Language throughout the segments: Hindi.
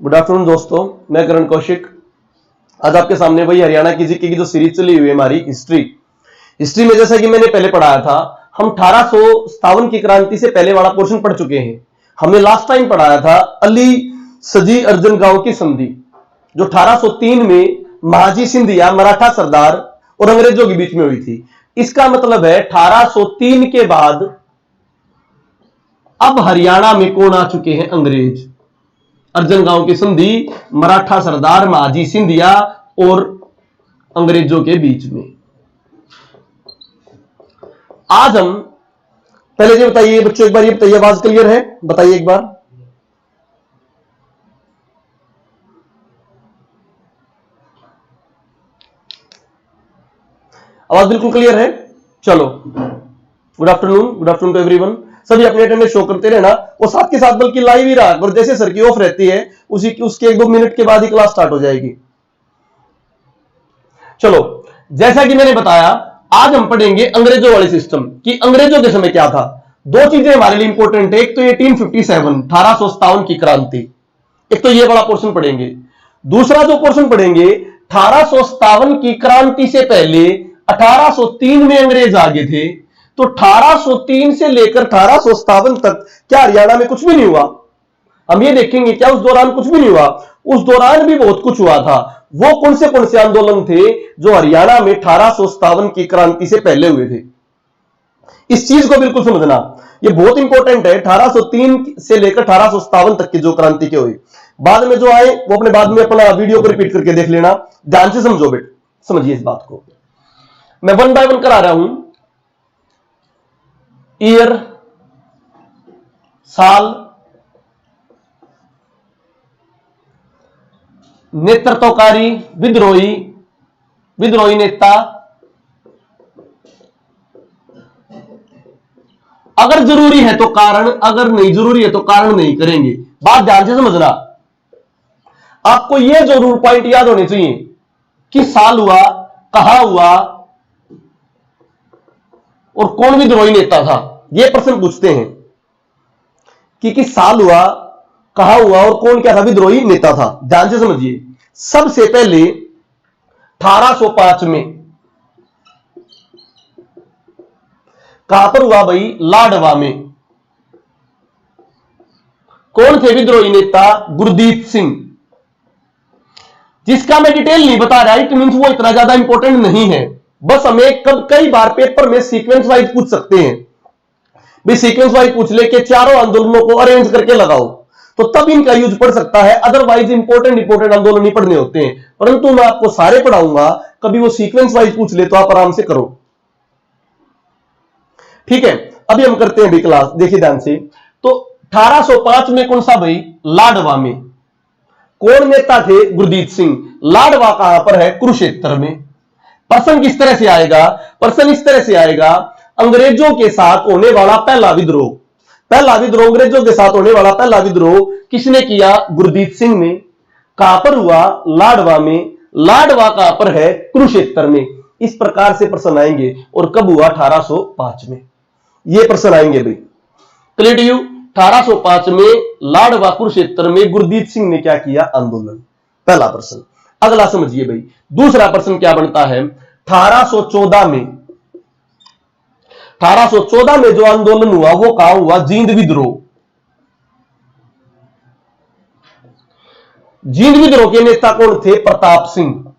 गुड आफ्टरनून दोस्तों, मैं करण कौशिक। आज आपके सामने वही हरियाणा की जीके की जो सीरीज चली हुई है हमारी हिस्ट्री में जैसा कि मैंने पहले पढ़ाया था, हम 1857 की क्रांति से पहले वाला पोर्शन पढ़ चुके हैं। हमने लास्ट टाइम पढ़ाया था अली सजी अर्जन गांव की संधि, जो 1803 में महाजी सिंधिया मराठा सरदार और अंग्रेजों के बीच में हुई थी। इसका मतलब है 1803 के बाद अब हरियाणा में कौन आ चुके हैं? अंग्रेज। अर्जन गांव की संधि मराठा सरदार महाजी सिंधिया और अंग्रेजों के बीच में। आज हम पहले ये बताइए बच्चों, एक बार ये बताइए, आवाज क्लियर है? बताइए एक बार। आवाज बिल्कुल क्लियर है? चलो, गुड आफ्टरनून टू एवरीवन। सभी अपने अटेंडेंस शो करते रहना और साथ के साथ बल्कि लाइव ही रहा, और जैसे सर की ऑफ रहती है उसके 1-2 मिनट के बाद ही क्लास स्टार्ट हो जाएगी। चलो, जैसा कि मैंने बताया, आज हम पढ़ेंगे अंग्रेजों वाले सिस्टम कि अंग्रेजों के समय क्या था। दो चीजें हमारे लिए इंपॉर्टेंट है, एक तो 1857 की क्रांति, एक तो ये वाला पोर्शन पढ़ेंगे। दूसरा जो पोर्शन पढ़ेंगे 1857 की क्रांति से पहले 1803 में अंग्रेज आ गए थे, तो 1803 से लेकर 1857 तक क्या हरियाणा में कुछ भी नहीं हुआ? हम ये देखेंगे क्या उस दौरान कुछ भी नहीं हुआ? उस दौरान भी बहुत कुछ हुआ था। वो कौन से आंदोलन थे जो हरियाणा में 1857 की क्रांति से पहले हुए थे? इस चीज को बिल्कुल समझना, ये बहुत इंपॉर्टेंट है। 1803 से लेकर 1857 तक की जो क्रांति के हुई, बाद में जो आए वो अपने बाद में अपना वीडियो को रिपीट करके देख लेना, ध्यान से समझो बेट, समझिए इस बात को। मैं 1 बाय 1 करा रहा हूं। ईयर, साल, नेतृत्वकारी, विद्रोही नेता, अगर जरूरी है तो कारण, अगर नहीं जरूरी है तो कारण नहीं करेंगे। बात ध्यान से समझना। आपको यह जो रूल पॉइंट याद होने चाहिए कि साल हुआ, कहां हुआ और कौन विद्रोही नेता था। यह प्रश्न पूछते हैं कि साल हुआ, कहां हुआ और कौन क्या था विद्रोही नेता था। ध्यान से समझिए। सबसे पहले 1805 में कहां पर हुआ भाई? लाडवा में। कौन थे विद्रोही नेता? गुरदीप सिंह, जिसका मैं डिटेल नहीं बता रहा, इट मींस वो इतना ज्यादा इंपॉर्टेंट नहीं है। बस हमें कई बार पेपर में सीक्वेंस वाइज पूछ सकते हैं भी, सीक्वेंस वाइज पूछ ले के चारों आंदोलनों को अरेंज करके लगाओ, तो तब इनका यूज पढ़ सकता है। अदरवाइज इंपॉर्टेंट आंदोलन ही पढ़ने होते हैं, परंतु मैं आपको सारे पढ़ाऊंगा, कभी वो सीक्वेंस वाइज पूछ ले तो आप आराम से करो, ठीक है। अभी हम करते हैं भी क्लास, देखिए ध्यान से। तो 1805 में कौन सा भाई? लाडवा में। कौन नेता थे? गुरदीप सिंह। लाडवा कहां पर है? कुरुक्षेत्र में। प्रश्न किस तरह से आएगा? प्रश्न इस तरह से आएगा, अंग्रेजों के साथ होने वाला पहला विद्रोह, अंग्रेजों के साथ होने वाला पहला विद्रोह किसने किया? गुरदीप सिंह ने। कहां पर हुआ? लाडवा में। लाडवा कहां पर है? कुरुक्षेत्र में। इस प्रकार से प्रश्न आएंगे। और कब हुआ? 1805 में। ये प्रश्न आएंगे भाई, क्लियर टू यू? 1805 में लाडवा कुरुक्षेत्र में गुरदीप सिंह ने क्या किया? आंदोलन। पहला प्रश्न। अगला समझिए भाई, दूसरा प्रश्न क्या बनता है? 1814 में, 1814 में जो आंदोलन हुआ वो कहां हुआ? जींद विद्रोह। जींद विद्रोह के नेता कौन थे? प्रताप सिंह।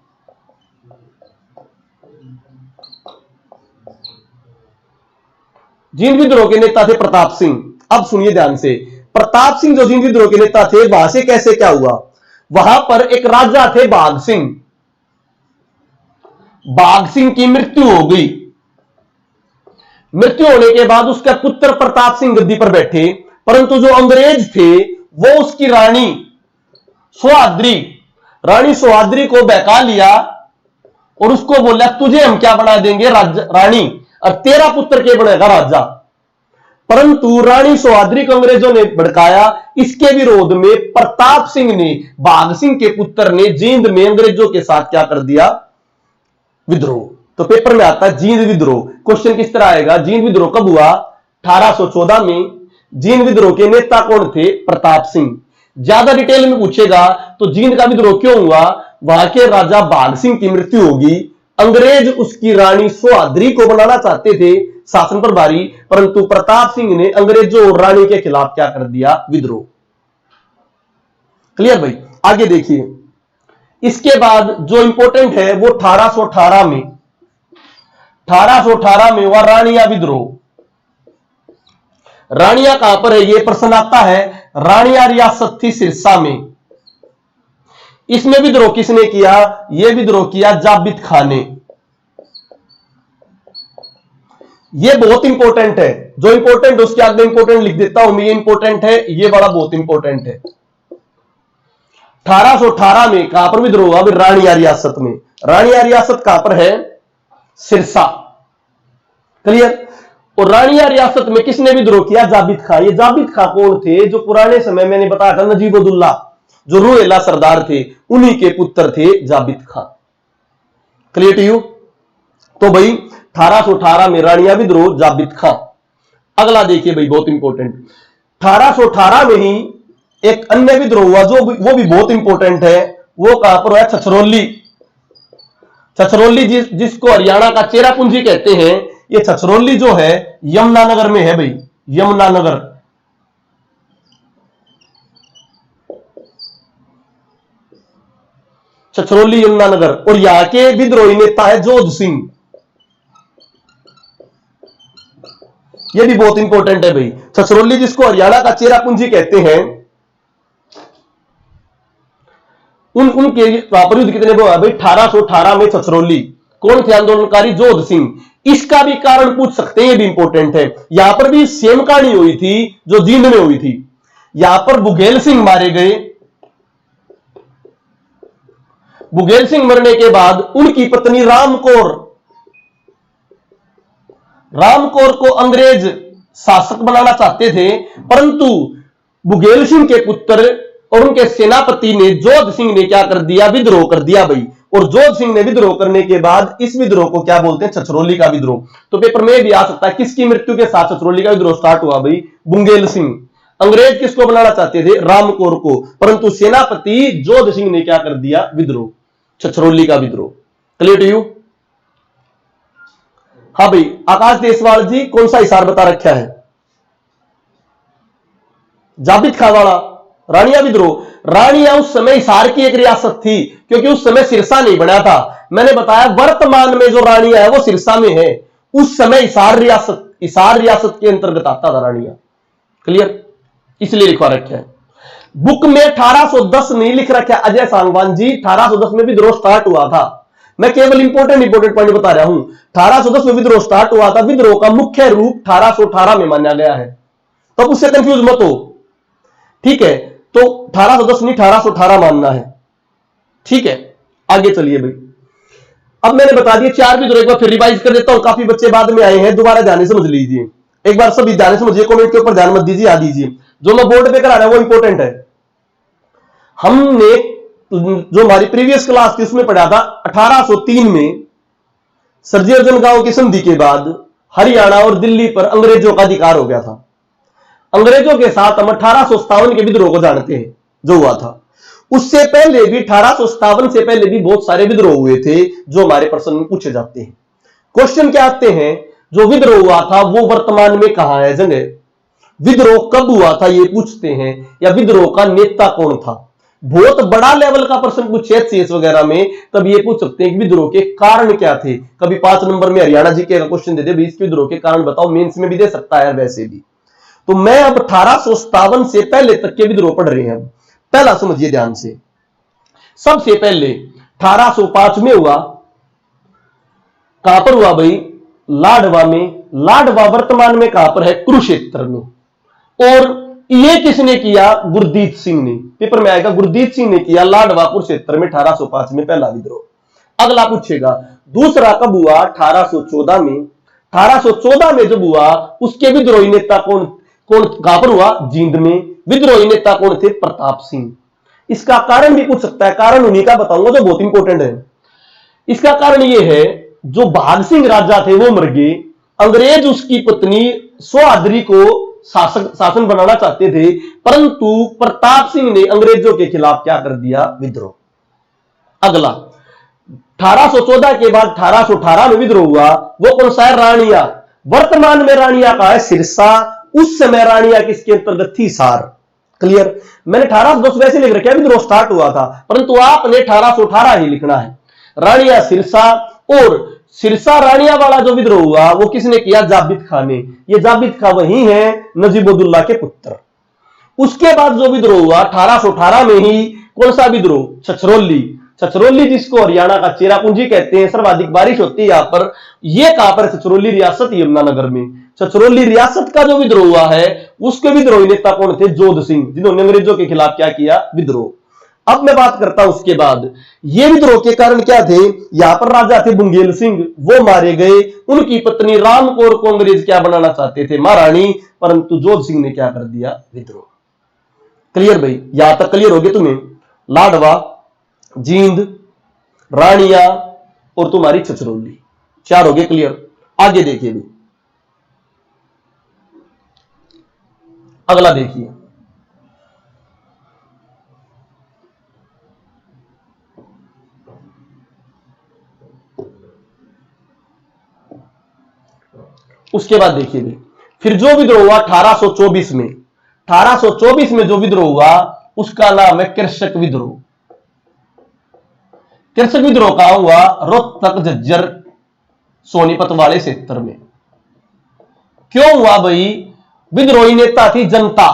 जींद विद्रोह के नेता थे प्रताप सिंह। अब सुनिए ध्यान से, प्रताप सिंह जो जींद विद्रोह के नेता थे, वहां से कैसे क्या हुआ? वहां पर एक राजा थे बाघ सिंह। बाघ सिंह की मृत्यु हो गई। मृत्यु होने के बाद उसका पुत्र प्रताप सिंह गद्दी पर बैठे, परंतु जो अंग्रेज थे वो उसकी रानी सुहाद्री को बहका लिया और उसको बोला, तुझे हम क्या बना देंगे? रानी, और तेरा पुत्र के बनेगा राजा। परंतु रानी सुहाद्री को अंग्रेजों ने भड़काया। इसके विरोध में प्रताप सिंह ने, बाघ सिंह के पुत्र ने जींद में अंग्रेजों के साथ क्या कर दिया? विद्रोह। तो पेपर में आता है जींद विद्रोह। क्वेश्चन किस तरह आएगा? जींद विद्रोह कब हुआ? 1814 में। जींद विद्रोह के नेता कौन थे? प्रताप सिंह। ज्यादा डिटेल में पूछेगा तो जींद का विद्रोह क्यों हुआ, वहां के राजा भाग सिंह की मृत्यु होगी, अंग्रेज उसकी रानी सुहाद्री को बनाना चाहते थे शासन प्रभारी, परंतु प्रताप सिंह ने अंग्रेजों और रानी के खिलाफ क्या कर दिया, विद्रोह। क्लियर भाई, आगे देखिए। इसके बाद जो इंपॉर्टेंट है वो 1818 में हुआ रानिया विद्रोह। रानिया कहां पर है, ये प्रश्न आता है। रानिया रियासत थी सिरसा में। इसमें विद्रोह किसने किया, यह विद्रोह किया जाबित खान ने। ये बहुत इंपॉर्टेंट है, जो इंपॉर्टेंट उसके आगे इंपॉर्टेंट लिख देता हूं मैं, ये इंपॉर्टेंट है, ये वाला बहुत इंपॉर्टेंट है। 1818 में कहां पर विद्रोह हुआ, रानिया रियासत में। रानिया रियासत कहां पर है, सिरसा। क्लियर। और रानिया रियासत में किसने विद्रोह किया, जाबित खान। ये जाबित खान कौन थे, जो पुराने समय मैंने बताया था नजीबुद्दौला जो रोहिला सरदार थे, उन्हीं के पुत्र थे Jabit Khan. Clear to you. तो भाई 1818 में रानिया विद्रोह, जाबित खान। अगला देखिए भाई, बहुत इंपॉर्टेंट। 1818 में ही एक अन्य विद्रोह हुआ, जो वो भी बहुत इंपॉर्टेंट है। वो कहां पर हुआ, छछरौली। छछरौली जिसको हरियाणा का चेरापूंजी कहते हैं, ये छछरौली जो है यमुनानगर में है भाई, यमुनानगर। छछरौली यमुनानगर। और यहां के विद्रोही नेता है जोध सिंह। ये भी बहुत इंपॉर्टेंट है भाई। छछरौली जिसको हरियाणा का चेरापूंजी कहते हैं, उनके वहां पर युद्ध कितने हुआ भाई, 1818 में छछरौली। कौन थे आंदोलनकारी, जोध सिंह। इसका भी कारण पूछ सकते हैं, ये भी इंपॉर्टेंट है। यहां पर भी सेम कहानी हुई थी जो जींद में हुई थी। यहां पर बुघेल सिंह मारे गए। बुघेल सिंह मरने के बाद उनकी पत्नी रामकौर को अंग्रेज शासक बनाना चाहते थे, परंतु बुघेल सिंह के पुत्र और उनके सेनापति ने, जोध सिंह ने क्या कर दिया, विद्रोह कर दिया भाई। और जोध सिंह ने विद्रोह करने के बाद इस विद्रोह को क्या बोलते हैं, छछरौली का विद्रोह। तो पेपर में भी आ सकता है किसकी मृत्यु के साथ छछरौली का विद्रोह स्टार्ट हुआ भाई, बुघेल सिंह। अंग्रेज किसको बनाना चाहते थे, रामकौर को, परंतु सेनापति जोध सिंह ने क्या कर दिया, विद्रोह, छछरौली का विद्रोह। Clear to you. हाँ भाई, आकाश देसवाल जी कौन सा हिसार बता रखा है, जाबित खान वाला। रानिया विद्रोह, रानिया उस समय हिसार की एक रियासत थी, क्योंकि उस समय सिरसा नहीं बना था। मैंने बताया वर्तमान में जो रानिया है वो सिरसा में है, उस समय हिसार रियासत के अंतर्गत आता था रानिया। क्लियर, इसलिए लिखवा रखा है बुक में। 1810 नहीं लिख रखा अजय सांगवान जी, 1810 में विद्रोह स्टार्ट हुआ था। मैं केवल इंपॉर्टेंट पॉइंट बता रहा हूं। 1810 में विद्रोह स्टार्ट हुआ था। विद्रोह का मुख्य रूप 1818 में माना गया है, तो उससे कंफ्यूज मत हो, ठीक है। तो 1810 नहीं 1818 मानना है, ठीक है। आगे चलिए भाई। अब मैंने बता दिया 4 विद्रोह, एक बार फिर रिवाइज कर देता हूं, काफी बच्चे बाद में आए हैं, दोबारा ध्यान से समझ लीजिए। एक बार सभी ध्यान से समझिए, कमेंट के ऊपर ध्यान मत दीजिए, आ दीजिए। जो मैं बोर्ड पे करा रहा हूं वो इंपॉर्टेंट है। हमने जो हमारी प्रीवियस क्लास थी उसमें पढ़ा था 1803 में सरजी अर्जन गांव की संधि के बाद हरियाणा और दिल्ली पर अंग्रेजों का अधिकार हो गया था। अंग्रेजों के साथ हम 1857 के विद्रोह को जानते हैं जो हुआ था। उससे पहले भी 1857 से पहले भी बहुत सारे विद्रोह हुए थे जो हमारे प्रश्न में पूछे जाते हैं। क्वेश्चन क्या आते हैं, जो विद्रोह हुआ था वो वर्तमान में कहां है जगह, विद्रोह कब हुआ था ये पूछते हैं, या विद्रोह का नेता कौन था। बहुत बड़ा लेवल का प्रश्न पूछे एचसीएस वगैरह में, तब ये पूछ सकते हैं कि विद्रोह के कारण क्या थे। कभी 5 नंबर में हरियाणा जी के क्वेश्चन दे दे, इसके विद्रोह के कारण बताओ, मेंस में भी दे सकता है वैसे भी। तो मैं अब 1857 से पहले तक के विद्रोह पढ़ रहे हैं। पहला समझिए ध्यान से। सबसे पहले 1805 में हुआ, कहां पर हुआ भाई, लाडवा में। लाडवा वर्तमान में कहां पर है, कुरुक्षेत्र में। और ये किसने किया, गुरदीत सिंह ने। पेपर में आएगा, गुरदीत सिंह ने किया लाडवा कुरुक्षेत्र में 1805 में पहला विद्रोह। अगला पूछेगा दूसरा कब हुआ, 1814 में। 1814 में जब हुआ, उसके विद्रोही नेता कौन कहां पर हुआ, जींद में। विद्रोही नेता कौन थे, प्रताप सिंह। इसका कारण भी पूछ सकता है, कारण उन्हीं का बताऊंगा जो बहुत इंपॉर्टेंट है। इसका कारण यह है, जो भाग सिंह राजा थे वो मर गए, अंग्रेज उसकी पत्नी सुहाद्री को शासन बनाना चाहते थे, परंतु प्रताप सिंह ने अंग्रेजों के खिलाफ क्या कर दिया, विद्रोह। अगला 1814 के बाद 1818 में विद्रोह हुआ, वो कौन सा है, रानिया। वर्तमान में रानिया का है सिरसा, उस समय रानिया किसके अंतर्गत थी, सार। क्लियर। मैंने 1810 वैसे लिख रखा है, विद्रोह स्टार्ट हुआ था, परंतु आपने 1818 ही लिखना है। रानिया सिरसा, और सिरसा रानिया वाला जो विद्रोह हुआ वो किसने किया, जाबित खान ने। ये जाबित खान वही है नजीबुद्दौला के पुत्र। उसके बाद जो विद्रोह हुआ 1818 में ही, कौन सा विद्रोह, छछरौली। छछरौली जिसको हरियाणा का चेरापूंजी कहते हैं, सर्वाधिक बारिश होती है यहां पर। ये कहां पर, छछरौली रियासत यमुनानगर में। छछरौली रियासत का जो विद्रोह हुआ है, उसके विद्रोही नेता कौन थे, जोध सिंह, जिन्होंने अंग्रेजों के खिलाफ क्या किया, विद्रोह। अब मैं बात करता हूं उसके बाद ये विद्रोह के कारण क्या थे। यहां पर राजा थे बुंगेल सिंह, वो मारे गए। उनकी पत्नी राम कौर को अंग्रेज क्या बनाना चाहते थे, महारानी, परंतु जोध सिंह ने क्या कर दिया, विद्रोह। क्लियर भाई, यहां तक क्लियर हो गया तुम्हें। लाडवा, जींद, रानिया और तुम्हारी छछरौली, 4 हो गए क्लियर। आगे देखिए भी, अगला देखिए, उसके बाद देखिए भी, फिर जो विद्रोह हुआ 1824 में, 1824 में जो विद्रोह हुआ उसका नाम है कृषक विद्रोह। कृषक विद्रोह कहां हुआ, रोहतक, झज्जर, सोनीपत वाले क्षेत्र में। क्यों हुआ भाई, विद्रोही नेता थी जनता,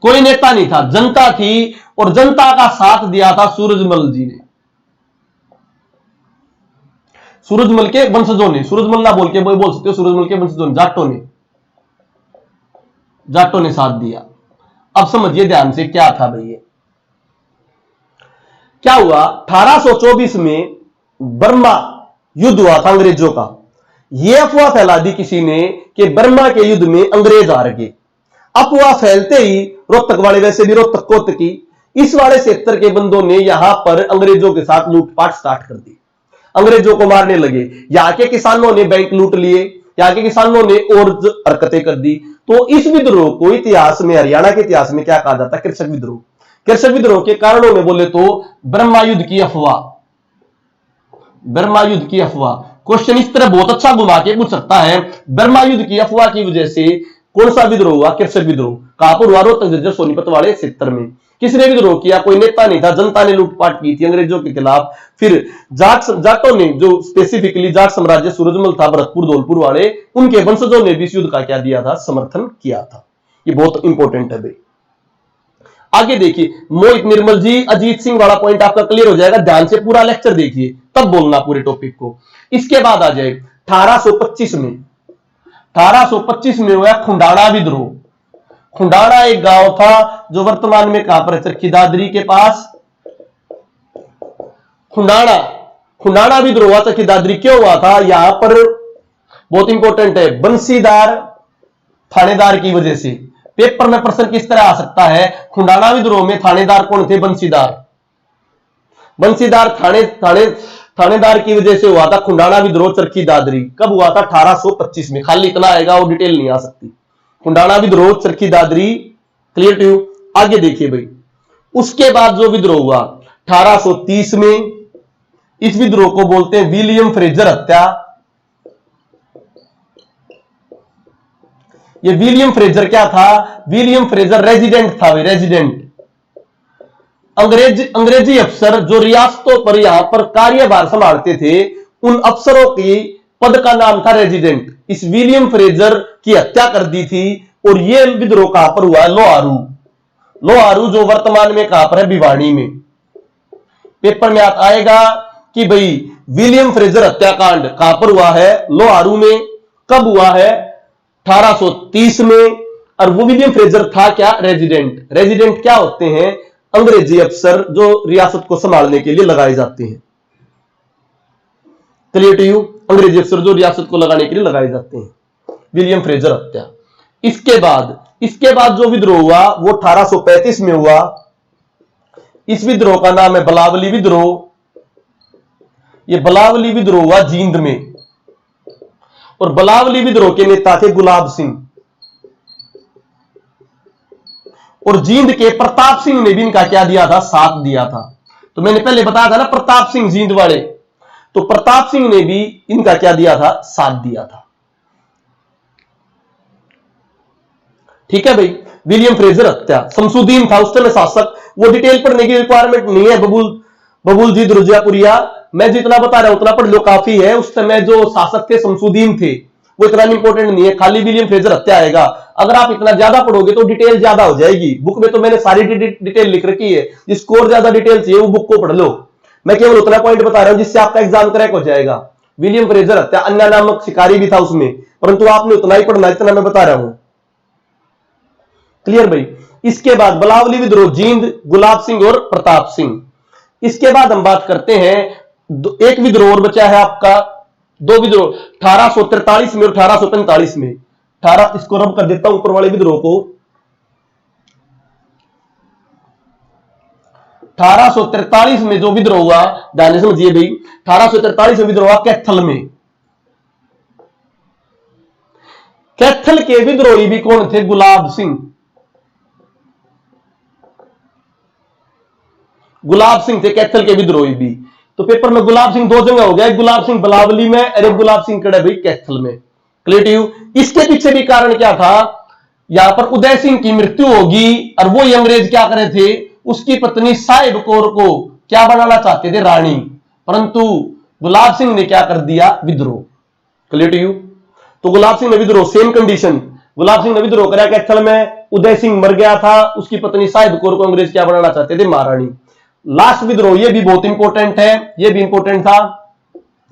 कोई नेता नहीं था, जनता थी, और जनता का साथ दिया था सूरजमल जी ने, सूरजमल के वंशजों ने। सूरजमल ना बोल के बोल सकते हो, सूरजमल के वंशजों, जाटों ने साथ दिया। अब समझिए ध्यान से क्या था भाई, ये क्या हुआ, 1824 में बर्मा युद्ध हुआ था अंग्रेजों का। यह अफवाह फैला दी किसी ने कि बर्मा के युद्ध में अंग्रेज हार गए। अफवाह फैलते ही रोहतक वाले, वैसे भी रोहतक कोतकी, इस वाले क्षेत्र के बंदों ने यहां पर अंग्रेजों के साथ लूटपाट स्टार्ट कर दी, अंग्रेजों को मारने लगे। यहां के किसानों ने बैंक लूट लिए, यहां के किसानों ने और हरकतें कर दी। तो इस विद्रोह को इतिहास में, हरियाणा के इतिहास में क्या कहा जाता है, कृषक विद्रोह। कृषक विद्रोह के कारणों में बोले तो बर्मा युद्ध की अफवाह, बर्मा युद्ध की अफवाह। क्वेश्चन इस तरह बहुत अच्छा घुमा के पूछ सकता है, बर्मा युद्ध की अफवाह की वजह से कौन सा विद्रोह हुआ, कृषक विद्रोह। कहां पर हुआ, रोहतक, झज्जर, सोनीपत वाले क्षेत्र में। किसने विद्रोह किया, कोई नेता नहीं था, जनता ने लूटपाट की थी अंग्रेजों के खिलाफ। फिर जाटों ने, जो स्पेसिफिकली जाट साम्राज्य, सूरजमल था, भरतपुर, धौलपुर वाले, उनके वंशजों ने भी इस युद्ध का क्या दिया था, समर्थन किया था। ये बहुत इंपॉर्टेंट है भाई। आगे देखिए, मोहित निर्मल जी, अजीत सिंह वाला पॉइंट आपका क्लियर हो जाएगा। ध्यान से पूरा लेक्चर देखिए, तब बोलना पूरे टॉपिक को। इसके बाद आ जाए 1825 में, 1825 में हुआ खुंडाणा विद्रोह। खुंडाणा एक गांव था जो वर्तमान में कहां पर है, चरखी दादरी के पास। खुंडाणा विद्रोह हुआ चरखी दादरी। क्यों हुआ था, यहां पर बहुत इंपॉर्टेंट है, बंसीदार थानेदार की वजह से। पेपर में प्रश्न किस तरह आ सकता है, खुंडाणा विद्रोह में थानेदार कौन थे, बंसीदार थानेदार की वजह से हुआ था खुंडाणा विद्रोह चरखी दादरी। कब हुआ था, 1825 में। खाली इतना आएगा और डिटेल नहीं आ सकती। खुंडाणा विद्रोह Charkhi Dadri, clear to you. आगे देखिए भाई, उसके बाद जो विद्रोह हुआ 1830 में, इस विद्रोह को बोलते हैं विलियम फ्रेजर हत्या। ये विलियम फ्रेजर क्या था, विलियम फ्रेजर रेजिडेंट था, रेजिडेंट अंग्रेजी अफसर जो रियासतों पर यहां पर कार्यभार संभालते थे, उन अफसरों की पद का नाम था रेजिडेंट। इस विलियम फ्रेजर की हत्या कर दी थी। और यह विद्रोह कहां पर हुआ, लोहारू, जो वर्तमान में कहां पर है, भिवानी में। पेपर में आएगा कि भाई विलियम फ्रेजर हत्याकांड कहां पर हुआ है, लोहारू में। कब हुआ है, 1830 में। और वो विलियम फ्रेजर था क्या, रेजिडेंट। रेजिडेंट क्या होते हैं, अंग्रेजी अफसर जो रियासत को संभालने के लिए लगाए जाते हैं। क्लियर टू यू, अंग्रेजी अफसर जो रियासत को लगाने के लिए लगाए जाते हैं, विलियम फ्रेजर हत्या। इसके बाद जो विद्रोह हुआ वो 1835 में हुआ। इस विद्रोह का नाम है बलावली विद्रोह। ये बलावली विद्रोह हुआ जींद में। और बलावली विद्रोह के नेता थे गुलाब सिंह। और जींद के प्रताप सिंह ने भी इनका क्या दिया था, साथ दिया था। तो मैंने पहले बताया था ना प्रताप सिंह जींद वाले, तो प्रताप सिंह ने भी इनका क्या दिया था, साथ दिया था। ठीक है भाई। विलियम फ्रेजर हत्या, शमसुद्दीन था उस समय शासक, वो डिटेल पढ़ने की रिक्वायरमेंट नहीं है बबुल जी दुर्जापुरिया, मैं जितना बता रहा हूं उतना पढ़ लो काफी है। उस समय जो शासक थे शमसुद्दीन थे, वो इतना इंपॉर्टेंट नहीं है, खाली विलियम फ्रेजर हत्या आएगा। अगर आप इतना ज्यादा पढ़ोगे तो डिटेल ज्यादा हो जाएगी। बुक में तो मैंने सारी डिटेल लिख रखी है, जिसको और ज्यादा डिटेल चाहिए वो बुक को पढ़ लो। मैं केवल उतना पॉइंट बता रहा हूं जिससे आपका एग्जाम क्रैक हो जाएगा। विलियम फ्रेजर हत्या, अन्ना नामक शिकारी भी था उसमें, परंतु आपने उतना ही पढ़ना जितना मैं बता रहा हूं। क्लियर भाई। इसके बाद बलावली विद्रोह, जींद, गुलाब सिंह और प्रताप सिंह। इसके बाद हम बात करते हैं, एक विद्रोह और बचा है आपका, दो विद्रोह 1843 में और 1845 में। 18 इसको रब कर देता हूं ऊपर वाले विद्रोह को। 1843 में जो विद्रोह हुआ, ध्यान से समझिए भाई, 1843 में विद्रोह हुआ कैथल में। कैथल के विद्रोही भी कौन थे, गुलाब सिंह। गुलाब सिंह थे कैथल के विद्रोही भी। तो पेपर में गुलाब सिंह दो जगह हो गया, गुलाब सिंह बलावली में, अरे गुलाब सिंह कड़े भाई कैथल में। क्लियर। इसके पीछे भी कारण क्या था, यहां पर उदय सिंह की मृत्यु होगी और वो अंग्रेज क्या करे थे, उसकी पत्नी साहिब कौर को क्या बनाना चाहते थे, रानी, परंतु गुलाब सिंह ने क्या कर दिया, विद्रोह। क्लियर। तो गुलाब सिंह ने विद्रोह, सेम कंडीशन, गुलाब सिंह ने विद्रोह कराया कैथल में, उदय सिंह मर गया था, उसकी पत्नी साहिब कौर को अंग्रेज क्या बनाना चाहते थे, महारानी। लास्ट विद्रोह, ये भी बहुत इंपॉर्टेंट है, ये भी इंपॉर्टेंट था,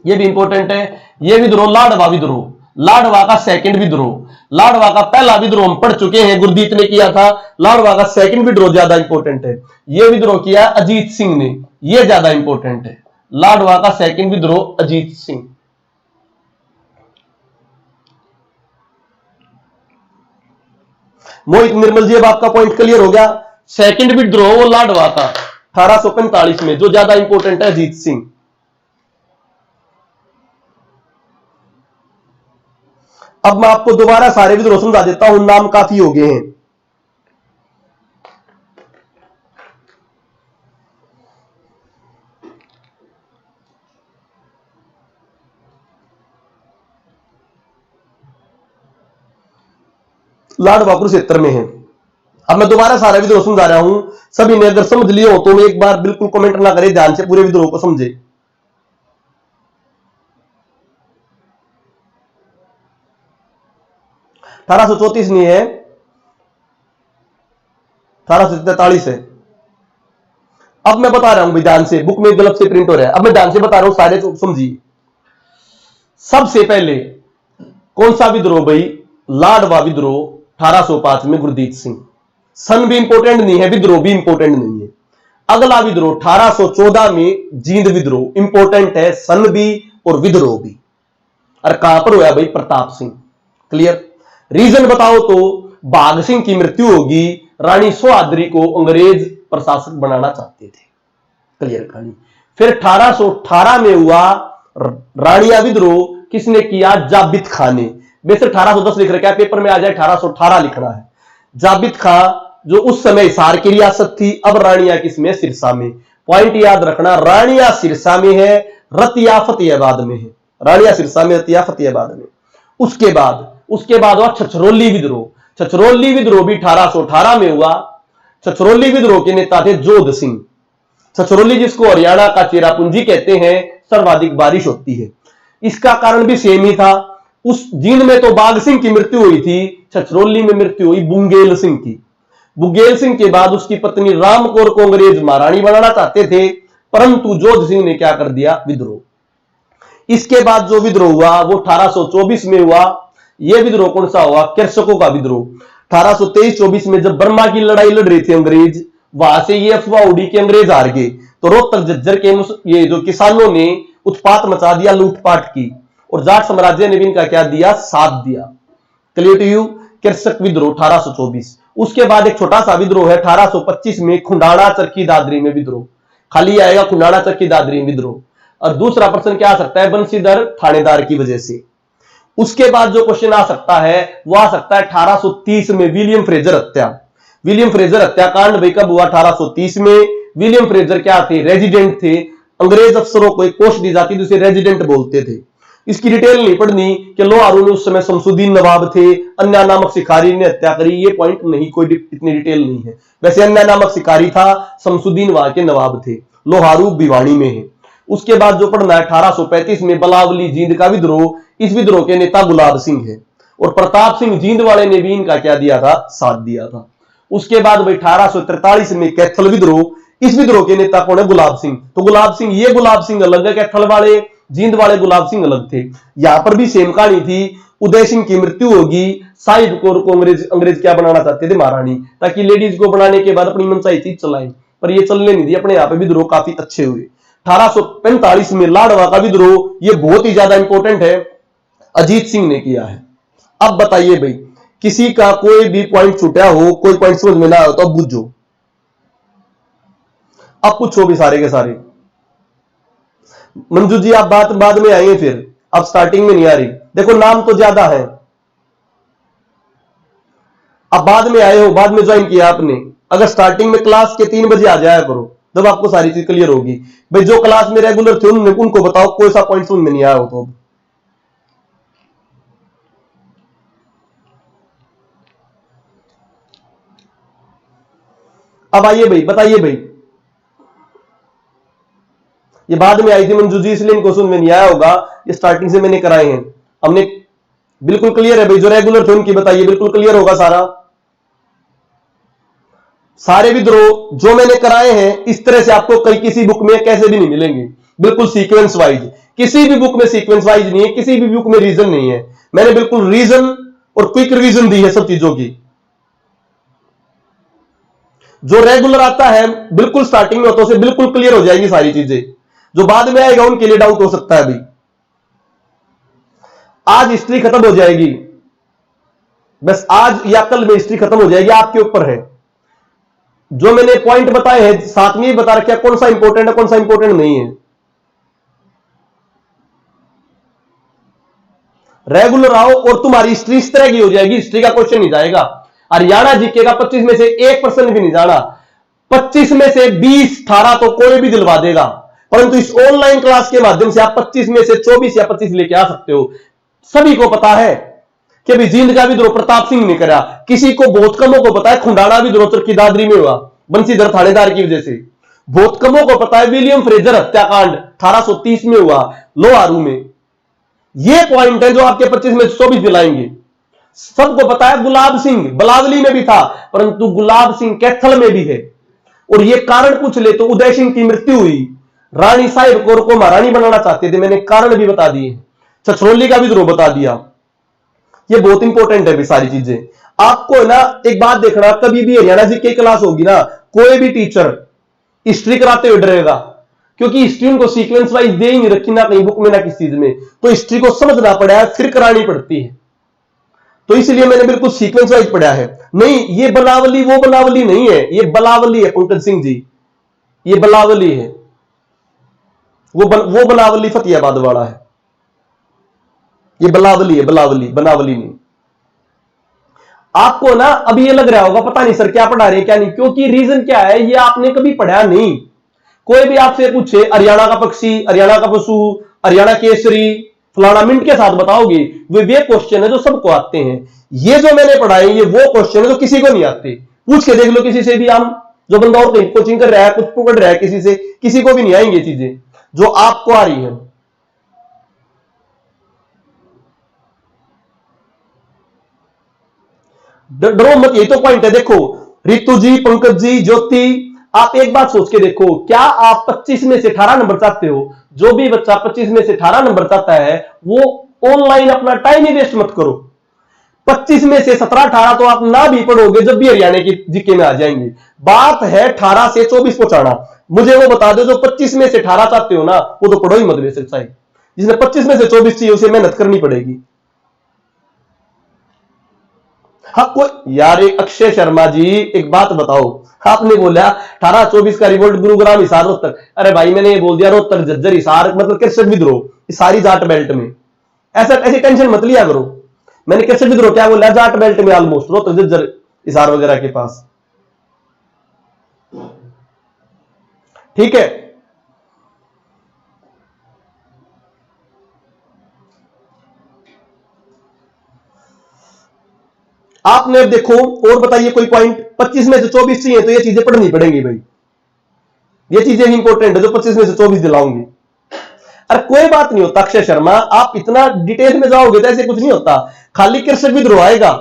ये भी इंपॉर्टेंट है, ये विद्रोह लाडवा विद्रोह, लाडवा का सेकंड विद्रोह। लाडवा का पहला विद्रोह हम पढ़ चुके हैं, गुरदीत ने किया था। लाडवा का सेकंड विद्रोह ज्यादा इंपॉर्टेंट है, ये विद्रोह किया अजीत सिंह ने, ये ज्यादा इंपॉर्टेंट है। लाडवा का सेकंड विद्रोह अजीत सिंह। मोहित निर्मल जी, अब आपका पॉइंट क्लियर हो गया। सेकंड विद्रोह वो लाडवा का 1845 में, जो ज्यादा इंपॉर्टेंट है अजीत सिंह। अब मैं आपको दोबारा सारे विद्रोह समझा देता हूं, नाम काफी हो गए हैं। लाडवा कुरुक्षेत्र में है। अब मैं दोबारा सारा विद्रोह समझा रहा हूं, सभी ने अगर समझ लिया हो तो एक बार बिल्कुल कमेंट ना करें, ध्यान से पूरे विद्रोह को समझे। 1834 नहीं है, 1843 है। अब मैं बता रहा हूं ध्यान से, बुक में गलत से प्रिंट हो रहा है, अब मैं ध्यान से बता रहा हूं, सारे समझिए। सबसे पहले कौन सा विद्रोह भाई, लाडवा विद्रोह 1805 में गुरदीत सिंह। सन भी इंपॉर्टेंट नहीं है, विद्रोह भी इंपॉर्टेंट नहीं है। अगला विद्रोह 1814 में जींद विद्रोह, इंपॉर्टेंट है, सन भी और विद्रोह भी। और कहां पर हुआ भाई, प्रताप सिंह। क्लियर। रीजन बताओ तो बाघ सिंह की मृत्यु होगी, रानी सोहादरी को अंग्रेज प्रशासक बनाना चाहते थे। क्लियर कहानी। फिर 1818 में हुआ रानिया विद्रोह, किसने किया, जाबित खान ने। वैसे 1810 लिख रखा है, पेपर में आ जाए 1818 लिखना है। जाबित खान जो उस समय हिसार की रियासत थी, अब रानिया किसमें, सिरसा में। पॉइंट याद रखना, रानिया सिरसा में है, रतिया फतेहाबाद में है। रानिया सिरसा में, रतिया फतेहाबाद में। उसके बाद हुआ छछरौली विद्रोह। छछरौली विद्रोह भी 1818 में हुआ। छछरौली विद्रोह के नेता थे जोध सिंह। छछरौली जिसको हरियाणा का चेरापूंजी कहते हैं, सर्वाधिक बारिश होती है। इसका कारण भी सेम ही था। उस जींद में तो बाघ सिंह की मृत्यु हुई थी, छछरौली में मृत्यु हुई बुंगेल सिंह की। बुंगेल सिंह के बाद उसकी पत्नी राम कौर को अंग्रेज महारानी बनाना चाहते थे, परंतु जोध सिंह ने क्या कर दिया, विद्रोह। इसके बाद जो विद्रोह हुआ वो 1824 में हुआ। यह विद्रोह कौन सा हुआ, कृषकों का विद्रोह। 1823-24 में जब बर्मा की लड़ाई लड़ रहे थे अंग्रेज, वहां से ये अफवाह उड़ी कि अंग्रेज हार गए, तो रोहतक झज्जर के ये जो किसानों ने उत्पात मचा दिया, लूटपाट की, और जाट साम्राज्य ने भी इनका क्या दिया, साथ दिया। Clear to you. कृषक विद्रोह 1824। उसके बाद एक छोटा सा विद्रोह है 1825 में, खुंडाना चरखी दादरी में विद्रोह। खाली आएगा खुंडाना चरखी दादरी विद्रोह। और दूसरा प्रश्न क्या आ सकता है, बंशीधर थानेदार की वजह से। उसके बाद जो क्वेश्चन आ सकता है वो आ सकता है 1830 में विलियम फ्रेजर हत्या। विलियम फ्रेजर हत्याकांड भाई कब हुआ? 1830 में। विलियम फ्रेजर क्या थे? रेजिडेंट थे। अंग्रेज अफसरों को एक पोस्ट दी जाती थी, उसे रेजिडेंट बोलते थे। इसकी डिटेल नहीं पढ़नी कि लोहारू में उस समय शमसुद्दीन नवाब थे, अन्ना नामक शिकारी ने हत्या करी, ये पॉइंट नहीं, कोई इतनी डिटेल नहीं है। वैसे अन्ना नामक शिकारी था, शमसुद्दीन वहां के नवाब थे, लोहारू भिवानी में है। उसके बाद जो पढ़ना है 1835 में बलावली जींद का विद्रोह, इस विद्रोह के नेता गुलाब सिंह है और प्रताप सिंह जींद वाले ने भी इनका क्या दिया था? साथ दिया था। उसके बाद भाई 1843 में कैथल विद्रोह, इस विद्रोह के नेता कौन है? गुलाब सिंह। तो गुलाब सिंह, ये गुलाब सिंह अलग है, कैथल वाले जींद वाले गुलाब सिंह अलग थे। यहां पर भी सेम कहानी थी, उदय सिंह की मृत्यु होगी, साहिब कौर को अंग्रेज क्या बनाना चाहते थे? महारानी, ताकि लेडीज को बनाने के बाद अपनी मनचाही चीज चलाएं, पर ये चलने नहीं दी। अपने यहाँ पे विद्रोह काफी अच्छे हुए। 1845 में लाडवा का विद्रोह, ये बहुत ही ज्यादा इंपॉर्टेंट है, अजीत सिंह ने किया है। अब बताइए भाई, किसी का कोई भी पॉइंट छूटा हो, कोई पॉइंट समझ में ना आया तो अब बुझो, अब पूछो भी सारे के सारे। मंजू जी आप बात बाद में आएंगे, फिर अब स्टार्टिंग में नहीं आ रही। देखो नाम तो ज्यादा है, अब बाद में आए हो, बाद में ज्वाइन किया आपने। अगर स्टार्टिंग में क्लास के 3 बजे आ जाया करो, तब आपको सारी चीज क्लियर होगी। भाई जो क्लास में रेगुलर थे उनको बताओ कोई सा पॉइंट समझ में नहीं आया हो तो। अब आइए भाई, बताइए भाई। ये बाद में आई थी मंजू जी, इसलिए इनको समझ में नहीं आया होगा, ये स्टार्टिंग से मैंने कराए हैं। हमने बिल्कुल क्लियर है भाई, जो रेगुलर थे उनकी बताइए, बिल्कुल क्लियर होगा सारा। सारे विद्रोह जो मैंने कराए हैं इस तरह से आपको कहीं किसी बुक में कैसे भी नहीं मिलेंगे, बिल्कुल सीक्वेंस वाइज। किसी भी बुक में सीक्वेंस वाइज नहीं है, किसी भी बुक में रीजन नहीं है। मैंने बिल्कुल रीजन और क्विक रिवीजन दी है सब चीजों की। जो रेगुलर आता है बिल्कुल स्टार्टिंग में होता है, बिल्कुल क्लियर हो जाएगी सारी चीजें। जो बाद में आएगा उनके लिए डाउट हो सकता है। अभी आज हिस्ट्री खत्म हो जाएगी, बस आज या कल में हिस्ट्री खत्म हो जाएगी, आपके ऊपर है। जो मैंने पॉइंट बताए हैं साथ में बता रखा कौन सा इंपॉर्टेंट है कौन सा इंपॉर्टेंट नहीं है। रेगुलर आओ और तुम्हारी हिस्ट्री इस तरह की हो जाएगी, हिस्ट्री का क्वेश्चन नहीं जाएगा। हरियाणा जीके का 25 में से 1% भी नहीं जाना, 25 में से 20 18 तो कोई भी दिलवा देगा। परंतु इस ऑनलाइन क्लास के माध्यम से आप 25 में से 24 या 25 लेके आ सकते हो। सभी को पता है कि अभी जींद का विद्रोह प्रताप सिंह ने करा, किसी को बहुत कमों को पता है खुंडाड़ा विद्रोह चरखी दादरी में हुआ बंसीधर थानेदार की वजह से। बहुत कमों को पता है विलियम फ्रेजर हत्याकांड 1830 में हुआ लोहारू में। ये पॉइंट है जो आपके 25 में 24 दिलाएंगे। सबको पता है गुलाब सिंह बलावली में भी था, परंतु गुलाब सिंह कैथल में भी है। और ये कारण पूछ ले तो उदय सिंह की मृत्यु हुई, रानी साहिब कौर को महारानी बनाना चाहते थे, मैंने कारण भी बता दिए। छछरौली का विद्रोह बता दिया। ये बहुत इंपॉर्टेंट है भी सारी चीजें। आपको ना एक बात देखना, कभी भी हरियाणा जी की क्लास होगी ना, कोई भी टीचर हिस्ट्री कराते हुए डरेगा, क्योंकि हिस्ट्री उनको सीक्वेंस वाइज दे ही नहीं रखी ना कहीं बुक में ना किसी चीज में, तो हिस्ट्री को समझना पड़ा है फिर करानी पड़ती है। तो इसलिए मैंने बिल्कुल सीक्वेंस वाइज पढ़ा है। नहीं ये बलावली वो बलावली नहीं है, ये बलावली है पंकज सिंह जी, ये बलावली है। वो बलावली फतेहाबाद वाला है, ये बलावली है, बलावली बनावली नहीं। आपको ना अभी ये लग रहा होगा पता नहीं सर क्या पढ़ा रहे हैं क्या नहीं, क्योंकि रीजन क्या है ये आपने कभी पढ़ा नहीं। कोई भी आपसे पूछे हरियाणा का पक्षी, हरियाणा का पशु, हरियाणा केसरी, फलाना मिनट के साथ बताओगे, वे क्वेश्चन है जो सबको आते हैं। ये जो मैंने पढ़ाए ये वो क्वेश्चन है जो किसी को नहीं आते। पूछ के देख लो किसी से भी, हम जो बंदा और कहीं कोचिंग कर रहा है कुछ पकड़ रहा है किसी से, किसी को भी नहीं आएंगे चीजें जो आपको आ रही है। डरो मत, यही तो पॉइंट है। देखो रितु जी, पंकज जी, ज्योति, आप एक बात सोच के देखो, क्या आप 25 में से 18 नंबर चाहते हो? जो भी बच्चा 25 में से 18 नंबर चाहता है वो ऑनलाइन अपना टाइम ही वेस्ट मत करो। 25 में से 17-18 तो आप ना भी पढ़ोगे जब भी हरियाणा की जीके में आ जाएंगे। बात है 18 से 24 पहुंचाना। मुझे वो बता दो जो 25 में से 18 चाहते हो ना, वो तो पढ़ो ही मत बेशक चाहिए। जिसने 25 में से 24 चाहिए उसे मेहनत करनी पड़ेगी। हाँ कोई यार, अक्षय शर्मा जी एक बात बताओ, आपने बोला 18-24 का रिवोल्ट गुरुग्राम हिसार रोहतक। अरे भाई मैंने ये बोल दिया रोहतक झज्जर हिसार मतलब कृषक विद्रोह सारी जाट बेल्ट में। ऐसा ऐसी टेंशन मत लिया करो। मैंने कृषक विद्रोह क्या बोला, जाट बेल्ट में ऑलमोस्ट रोहतक झज्जर हिसार वगैरह के पास। ठीक है। आपने अब देखो और बताइए कोई पॉइंट। 25 में से 24 चाहिए तो ये चीजें पढ़नी पड़ेंगी भाई, ये चीजें इंपॉर्टेंट है जो 25 में से 24 दिलाऊंगी। अरे कोई बात नहीं होता अक्षय शर्मा, आप इतना डिटेल में जाओगे तो ऐसे कुछ नहीं होता। खाली कृषक विद्रोह आएगा,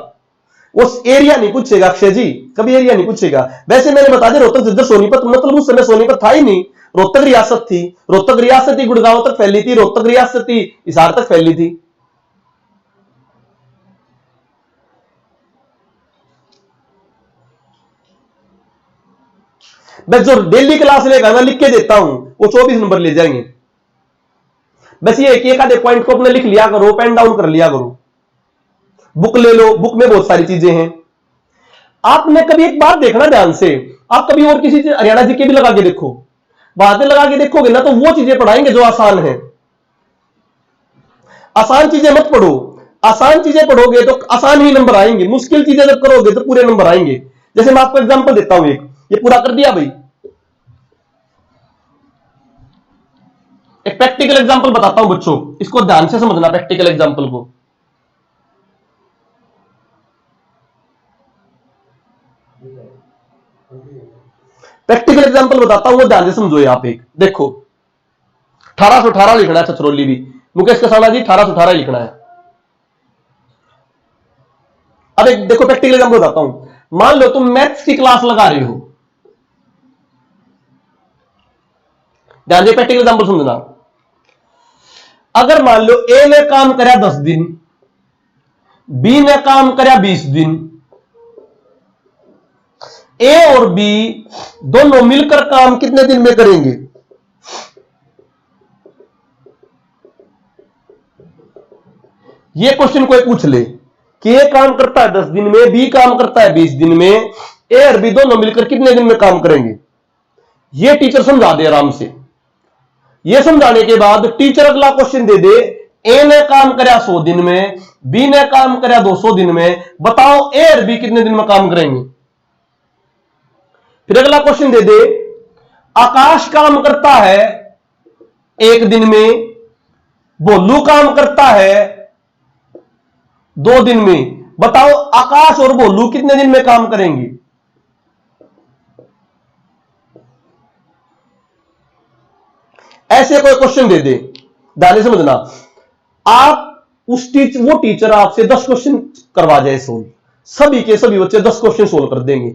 वो एरिया नहीं पूछेगा अक्षय जी, कभी एरिया नहीं पूछेगा। वैसे मैंने बता दिया रोहतक जिधर सोनीपत, मतलब उस समय सोनीपत था ही नहीं, रोहतक रियासत थी। रोहतक रियासत ही गुड़गांव तक फैली थी, रोहतक रियासत ही हिसार तक फैली थी। मैं जो डेली क्लास लेगा मैं लिख के देता हूं वो 24 नंबर ले जाएंगे। बस ये एक आधे पॉइंट को अपने लिख लिया करो, पेन डाउन कर लिया करो, बुक ले लो, बुक में बहुत सारी चीजें हैं। आपने कभी एक बात देखना ध्यान से, आप कभी और किसी हरियाणा जीके भी लगा के देखो, बातें लगा के देखोगे ना तो वो चीजें पढ़ाएंगे जो आसान है। आसान चीजें मत पढ़ो, आसान चीजें पढ़ोगे तो आसान ही नंबर आएंगे, मुश्किल चीजें जब करोगे तो पूरे नंबर आएंगे। जैसे मैं आपको एग्जांपल देता हूं, एक ये पूरा कर दिया भाई, एक प्रैक्टिकल एग्जांपल बताता हूं बच्चों, इसको ध्यान से समझना प्रैक्टिकल एग्जांपल को। प्रैक्टिकल एग्जांपल बताता हूं, वो ध्यान से समझो। आप एक देखो 1818 लिखना है छछरौली भी, मुकेश कसाना जी 1818 लिखना है। अब एक देखो प्रैक्टिकल एग्जांपल बताता हूं। मान लो तुम मैथ्स की क्लास लगा रहे हो, ध्यान से प्रैक्टिकल एग्जांपल समझना। अगर मान लो ए ने काम करा 10 दिन, बी ने काम करा 20 दिन, ए और बी दोनों मिलकर काम कितने दिन में करेंगे? ये क्वेश्चन कोई पूछ ले कि ए काम करता है 10 दिन में, बी काम करता है 20 दिन में, ए और बी दोनों मिलकर कितने दिन में काम करेंगे? ये टीचर समझा दे आराम से। ये समझाने के बाद टीचर अगला क्वेश्चन दे दे, ए ने काम करा 100 दिन में, बी ने काम करा 200 दिन में, बताओ ए और बी कितने दिन में काम करेंगे? फिर अगला क्वेश्चन दे दे, आकाश काम करता है 1 दिन में, भोलू काम करता है 2 दिन में, बताओ आकाश और भोलू कितने दिन में काम करेंगे? ऐसे कोई क्वेश्चन दे दे, ध्यान से समझना। आप वो टीचर आपसे 10 क्वेश्चन करवा जाए सोल्व, सभी के सभी बच्चे 10 क्वेश्चन सोल्व कर देंगे,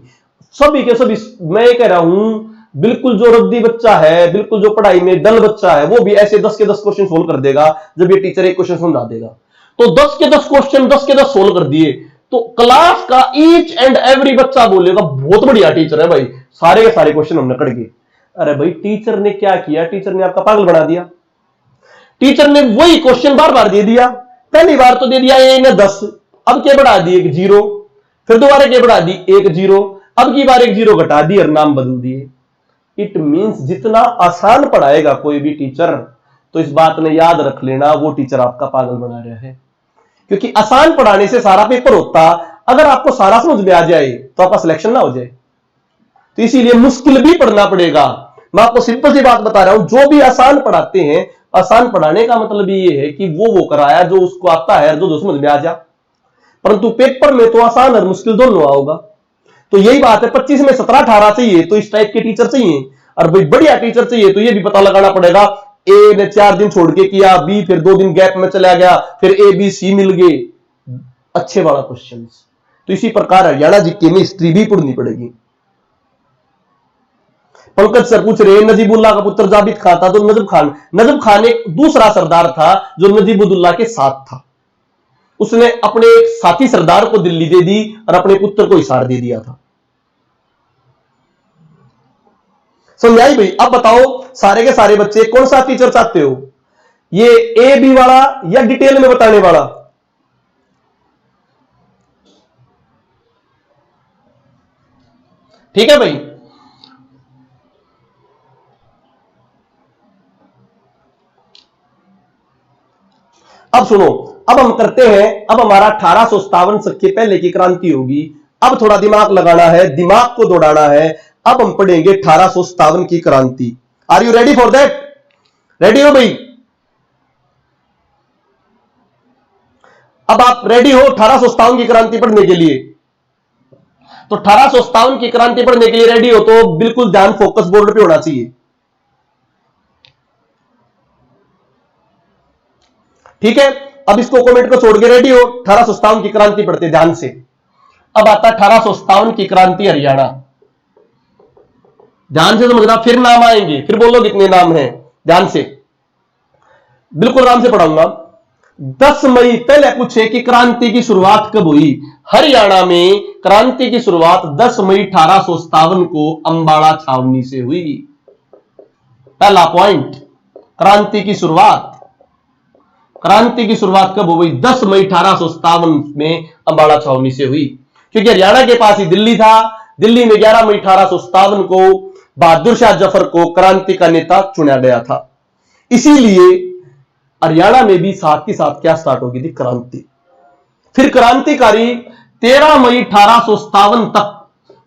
सभी के सभी। मैं ये कह रहा हूं बिल्कुल जो रद्दी बच्चा है, बिल्कुल जो पढ़ाई में डल बच्चा है, वो भी ऐसे 10 के 10 क्वेश्चन सोल्व कर देगा जब ये टीचर एक क्वेश्चन समझा देगा। तो 10 के 10 क्वेश्चन 10 के 10 सोल्व कर दिए तो क्लास का ईच एंड एवरी बच्चा बोलेगा बहुत बढ़िया टीचर है भाई, सारे के सारे क्वेश्चन हमने कर दिए। अरे भाई टीचर ने क्या किया? टीचर ने आपका पागल बना दिया। टीचर ने वही क्वेश्चन बार बार दे दिया। पहली बार तो दे दिया ए ने 10, अब क्या बढ़ा दी 1 0, फिर दोबारा क्या बढ़ा दी 1 0, अब की बार 1 0 घटा दी और नाम बदल दिए। इट मींस जितना आसान पढ़ाएगा कोई भी टीचर, तो इस बात ने याद रख लेना वो टीचर आपका पागल बना रहा है, क्योंकि आसान पढ़ाने से सारा पेपर होता। अगर आपको सारा समझ में आ जाए तो आपका सिलेक्शन ना हो जाए, तो इसीलिए मुश्किल भी पढ़ना पड़ेगा। मैं आपको सिंपल सी बात बता रहा हूं, जो भी आसान पढ़ाते हैं, आसान पढ़ाने का मतलब ये है कि वो कराया जो उसको आता है, जो समझ में आ जा। परंतु पेपर में तो आसान और मुश्किल दोनों आओगा। तो यही बात है, 25 में 17 18 चाहिए तो इस टाइप के टीचर चाहिए, और भाई बढ़िया टीचर चाहिए तो ये भी पता लगाना पड़ेगा ए ने 4 दिन छोड़ के किया, बी फिर 2 दिन गैप में चला गया, फिर ए बी सी मिल गए, अच्छे वाला क्वेश्चन। तो इसी प्रकार हरियाणा जीके में हिस्ट्री भी पढ़नी पड़ेगी। पंकज सर पूछ रहे नजीबुल्लाह का पुत्र जाबित खान था तो नजब खान एक दूसरा सरदार था जो नजीबुद्दौला के साथ था। उसने अपने एक साथी सरदार को दिल्ली दे दी और अपने पुत्र को हिसार दे दिया था। समझाई भाई? अब बताओ सारे के सारे बच्चे कौन सा टीचर चाहते हो, ये ए बी वाला या डिटेल में बताने वाला? ठीक है भाई। अब सुनो, अब हम करते हैं, अब हमारा 1857 के पहले की क्रांति होगी। अब थोड़ा दिमाग लगाना है, दिमाग को दौड़ाना है। अब हम पढ़ेंगे 1857 की क्रांति। Are you ready for that? Ready हो भाई? अब आप रेडी हो 1857 की क्रांति पढ़ने के लिए? तो 1857 की क्रांति पढ़ने के लिए रेडी हो तो बिल्कुल ध्यान फोकस बोर्ड पे होना चाहिए। ठीक है, अब इसको कमेंट को छोड़ के रेडी हो? 1857 की क्रांति पढ़ते ध्यान से। अब आता 1857 की क्रांति हरियाणा। ध्यान से समझना, फिर नाम आएंगे, फिर बोलो कितने नाम हैं। ध्यान से, बिल्कुल आराम से पढ़ाऊंगा। 10 मई पहले पूछे कि क्रांति की शुरुआत कब हुई? हरियाणा में क्रांति की शुरुआत 10 मई 1857 को अंबाला छावनी से हुई। पहला पॉइंट, क्रांति की शुरुआत। क्रांति की शुरुआत कब हुई? 10 मई 1857 में अंबाला छावनी से हुई, क्योंकि हरियाणा के पास ही दिल्ली था। दिल्ली में 11 मई 1857 को बहादुर शाह जफर को क्रांति का नेता चुना गया था। इसीलिए हरियाणा में भी साथ ही साथ क्या स्टार्ट हो गई थी? क्रांति। फिर क्रांतिकारी 13 मई 1857 तक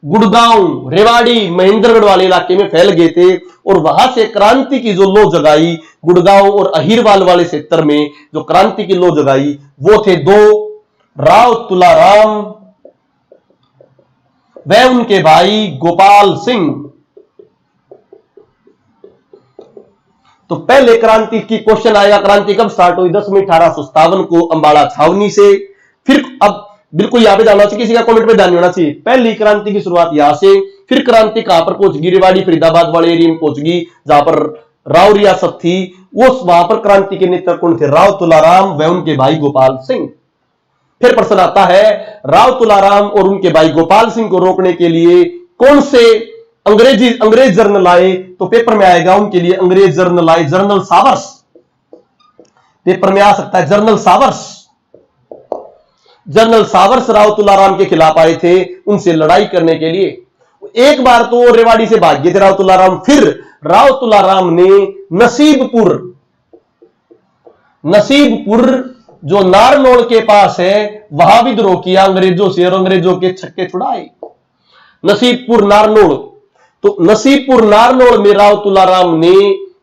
गुड़गांव, रेवाड़ी, महेंद्रगढ़ वाले इलाके में फैल गए थे और वहां से क्रांति की जो लो जगाई, गुड़गांव और अहिरवाल वाले क्षेत्र में जो क्रांति की लो जगाई वो थे 2 राव तुलाराम व उनके भाई गोपाल सिंह। तो पहले क्रांति की क्वेश्चन आएगा, क्रांति कब स्टार्ट हुई? 10 मई 1857 को अंबाला छावनी से। फिर अब बिल्कुल यहां पे जाना चाहिए, किसी का कमेंट पे ध्यान होना चाहिए। पहली क्रांति की शुरुआत यहां से, फिर क्रांति कहां पर पहुंच गई? रेवाड़ी फरीदाबाद वाले एरिया में पहुंच गई, जहां पर राव रियासत थी। वहां पर क्रांति के नेता कौन थे? राव तुलाराम व उनके भाई गोपाल सिंह। फिर प्रश्न आता है, राव तुलाराम और उनके भाई गोपाल सिंह को रोकने के लिए कौन से अंग्रेज जर्नल आए? तो पेपर में आएगा उनके लिए अंग्रेज जर्नल आए, जनरल सावर्स। पेपर में आ सकता है general showers. General showers Rao Tularam के खिलाफ आए थे उनसे लड़ाई करने के लिए। एक बार तो रेवाड़ी से भाग गए थे राव तुलाराम, फिर राव तुलाराम ने नसीबपुर जो नारनौल के पास है वहां विद्रोह किया अंग्रेजों से और अंग्रेजों के छक्के छुड़ाए। नसीबपुर नारनौल, तो नसीबपुर नारनौल में राव तुलाराम ने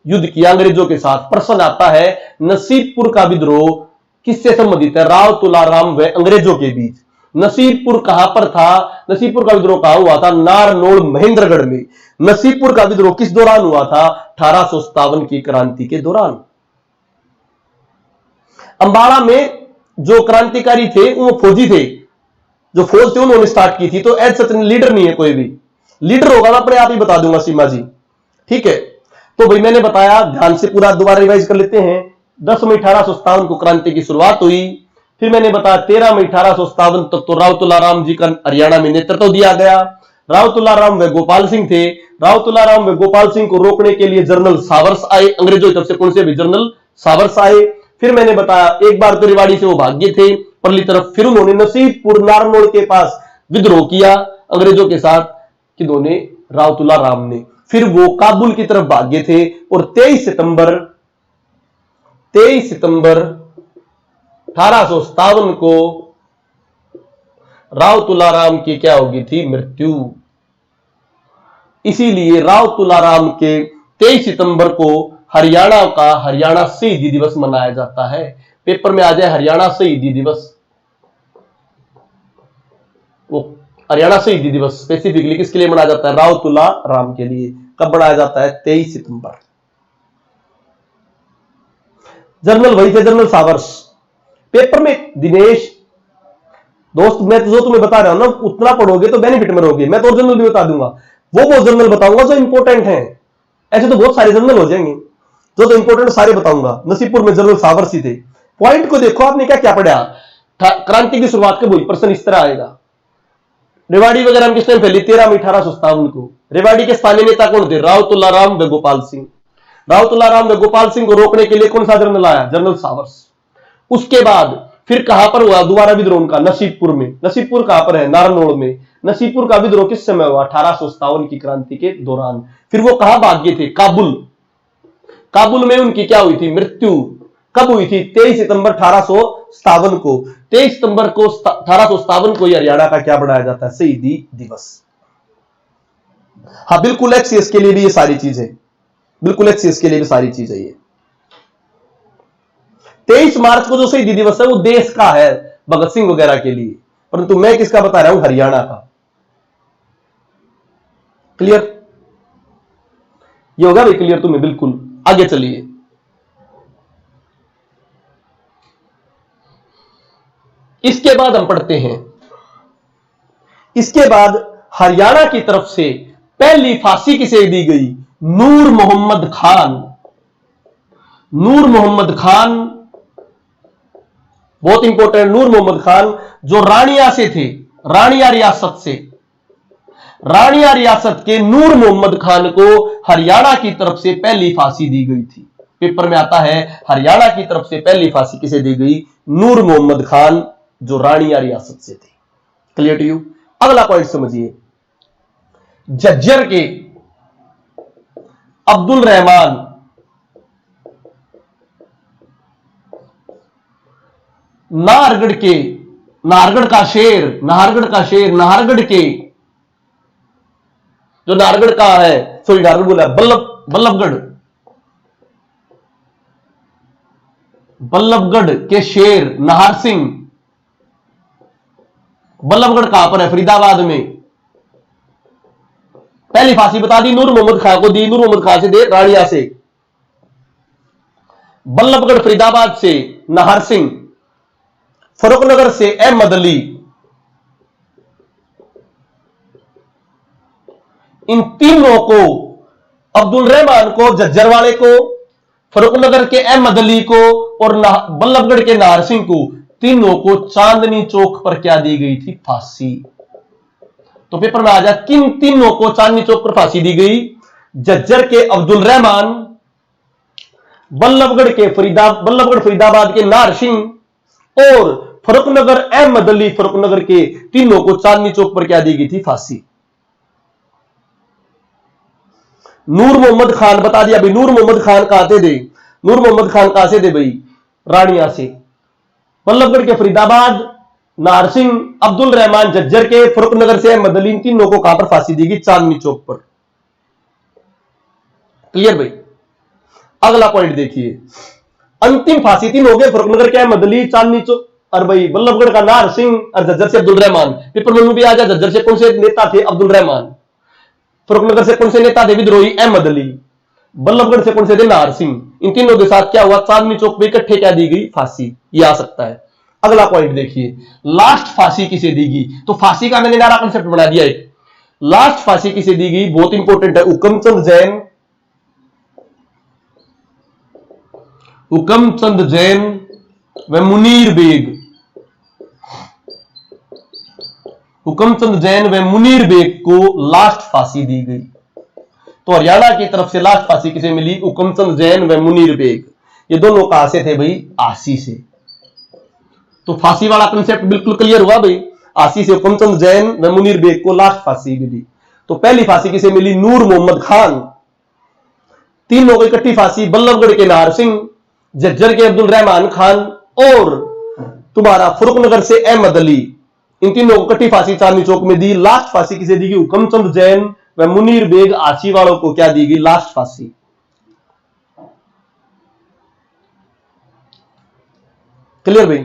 युद्ध किया अंग्रेजों के साथ। प्रश्न आता है, नसीबपुर का विद्रोह किससे संबंधित है? राव तुलाराम व अंग्रेजों के बीच। नसीबपुर कहां पर था? नसीबपुर का विद्रोह कहां हुआ था? नारनौल महेंद्रगढ़ में। नसीबपुर का विद्रोह किस दौरान हुआ था? 1857 की क्रांति के दौरान। अंबाला में जो क्रांतिकारी थे वो फौजी थे, जो फौज थे उन्होंने स्टार्ट की थी। तो एज सच लीडर नहीं है, कोई भी लीडर होगा मैं अपने आप ही बता दूंगा सीमा जी। ठीक है, तो भाई मैंने बताया, ध्यान से पूरा दोबारा रिवाइज कर लेते हैं। 10 मई 1857 को क्रांति की शुरुआत हुई। फिर मैंने बताया 13 मई 1857 तक तो राव तुलाराम जी का हरियाणा में नेतृत्व दिया गया। राव तुलाराम व गोपाल सिंह थे। राव तुलाराम व गोपाल सिंह को रोकने के लिए जनरल सावर्स आए, अंग्रेजों की तरफ से कौन से भी जनरल सावर्स आए। फिर मैंने बताया एक बार तो रेवाड़ी से वो भाग्य थे परली तरफ, फिर उन्होंने नसीबपुर नारनौल के पास विद्रोह किया अंग्रेजों के साथ, किन्होंने? राव तुलाराम ने। फिर वो काबुल की तरफ भाग्य थे और 23 सितंबर 1857 को राव तुलाराम की क्या होगी थी? मृत्यु। इसीलिए राव तुलाराम के 23 सितंबर को हरियाणा शहीदी दिवस मनाया जाता है। पेपर में आ जाए हरियाणा शहीदी दिवस, वो हरियाणा शहीदी दिवस स्पेसिफिकली किसके लिए मनाया जाता है? राव तुलाराम के लिए। कब मनाया जाता है? 23 सितंबर। जनरल वही थे, जनरल सावर्स। पेपर में दिनेश दोस्त, मैं जो तुम्हें बता रहा हूं ना उतना पढ़ोगे तो बेनिफिट में रहोगे। मैं तो जनरल भी बता दूंगा, वो जनरल बताऊंगा जो इंपॉर्टेंट है। ऐसे तो बहुत सारे जनरल हो जाएंगे, जो तो इंपॉर्टेंट सारे बताऊंगा। नसीबपुर में जनरल सावर्स ही थे। पॉइंट को देखो, आपने क्या क्या पढ़ा? क्रांति की शुरुआत कब हुई? प्रश्न इस तरह आएगा। रेवाड़ी वगैरह में किस टाइम फैली? 13 मई 1857 को। रेवाड़ी के स्थानीय नेता कौन थे? राव तुलाराम व गोपाल सिंह। राव तुलाराम व गोपाल सिंह को रोकने के लिए कौन सा जनरल आया? General showers. उसके बाद फिर कहां पर हुआ दोबारा विद्रोह उनका? नसीबपुर में। नसीबपुर कहां पर है? नारनौल में। नसीबपुर का विद्रोह किस समय हुआ? 1857 की क्रांति के दौरान। फिर वो कहां भाग्य थे? काबुल। काबुल में उनकी क्या हुई थी? मृत्यु। कब हुई थी? 23 सितंबर 1857 को। 23 सितंबर को 1857 को हरियाणा का क्या बनाया जाता है? शहीदी दिवस। हाँ बिल्कुल, एक्सीएस के लिए भी ये सारी चीजें। बिल्कुल HCS के लिए भी सारी चीजें ये। 23 मार्च को जो शहीदी दिवस है वो देश का है, भगत सिंह वगैरह के लिए, परंतु मैं किसका बता रहा हूं, हरियाणा का। क्लियर? ये होगा भाई क्लियर तुम्हें? बिल्कुल। आगे चलिए, इसके बाद हम पढ़ते हैं, इसके बाद हरियाणा की तरफ से पहली फांसी किसे दी गई, नूर मोहम्मद खान। नूर मोहम्मद खान बहुत इंपॉर्टेंट, नूर मोहम्मद खान जो रानिया से थे, रानिया रियासत से, रानिया रियासत के नूर मोहम्मद खान को हरियाणा की तरफ से पहली फांसी दी गई थी। पेपर में आता है हरियाणा की तरफ से पहली फांसी किसे दी गई, नूर मोहम्मद खान जो रानिया रियासत से थे। Clear to you? अगला पॉइंट समझिए, झज्जर के अब्दुल रहमान नाहरगढ़ के, नाहरगढ़ का शेर, नाहरगढ़ का शेर, नाहरगढ़ के जो नाहरगढ़ का है, सॉरी नाहरगढ़ बोला, बल्लभगढ़, बल्लभगढ़ के शेर नाहर सिंह। बल्लभगढ़ कहां पर है, फरीदाबाद में। पहली फांसी बता दी, नूर मोहम्मद खान को दी, नूर मोहम्मद खान से दे रानिया से, बल्लभगढ़ फरीदाबाद से नाहर सिंह, फरुखनगर से अहमद अली। इन तीनों को, अब्दुल रहमान को झज्जर वाले को, फरुखनगर के अहमद अली को और बल्लभगढ़ के नाहर सिंह को, तीनों को चांदनी चौक पर क्या दी गई थी, फांसी। तो पेपर में आ जाए, किन तीनों को चांदनी चौक पर फांसी दी गई, झज्जर के अब्दुल रहमान, बल्लभगढ़ फरीदाबाद के नाहर सिंह और फरुखनगर अहमद अली, फरुखनगर के, तीनों को चांदनी चौक पर क्या दी गई थी, फांसी। नूर मोहम्मद खान बता दिया भाई, नूर मोहम्मद खान कहां से दे, नूर मोहम्मद खान कहां से दे भाई, रानिया से, बल्लभगढ़ के फरीदाबाद, नाहर सिंह, अब्दुल रहमान झज्जर के, फरुखनगर से अहमद अली, तीनों को कहां पर फांसी दी गई, चांदनी चौक पर। क्लियर भाई? अगला पॉइंट देखिए, अंतिम फांसी तीन हो गए, फरुखनगर के अहमद अली, चांदनी चौक, और भाई बल्लभगढ़ का नाहर सिंह और झज्जर से अब्दुल रहमान। पेपर में भी आ जाए, झज्जर से कौन से नेता थे, अब्दुल रहमान, फरुखनगर से कौन से नेता थे, विद्रोही अहमद अली, बल्लभगढ़ से कौन से थे, नाहर सिंह। इन तीनों के साथ क्या हुआ, चांदनी चौक पे इकट्ठे क्या दी गई, फांसी। ये आ सकता है। अगला पॉइंट देखिए, लास्ट फांसी किसे दी गई, तो फांसी का मैंने नया कंसेप्ट बना दिया एक, लास्ट फांसी किसे दी गई, बहुत इंपॉर्टेंट है, हुकमचंद जैन, हुकमचंद जैन व मुनीर बेग, हुकमचंद जैन व मुनीर बेग को लास्ट फांसी दी गई। तो हरियाणा की तरफ से लास्ट फांसी किसे मिली, हुकमचंद जैन व मुनीर बेग। ये दोनों कहां से थे भाई, आसी से। तो फांसी वाला कंसेप्ट बिल्कुल क्लियर हुआ भाई, आसी से हुकमचंद जैन व मुनीर बेग को लास्ट फांसी मिली। तो पहली फांसी किसे मिली, नूर मोहम्मद खान, तीनों को इकट्ठी फांसी, बल्लभगढ़ के नाहर सिंह, झज्जर के अब्दुल रहमान खान और तुम्हारा फरुखनगर से अहमद अली, इन तीनों को इकट्ठी फांसी चांदनी चौक में दी। लास्ट फांसी किसे दी गई, हुकमचंद जैन व मुनीर बेग, आसी वालों को क्या दी गई, लास्ट फांसी। क्लियर भाई?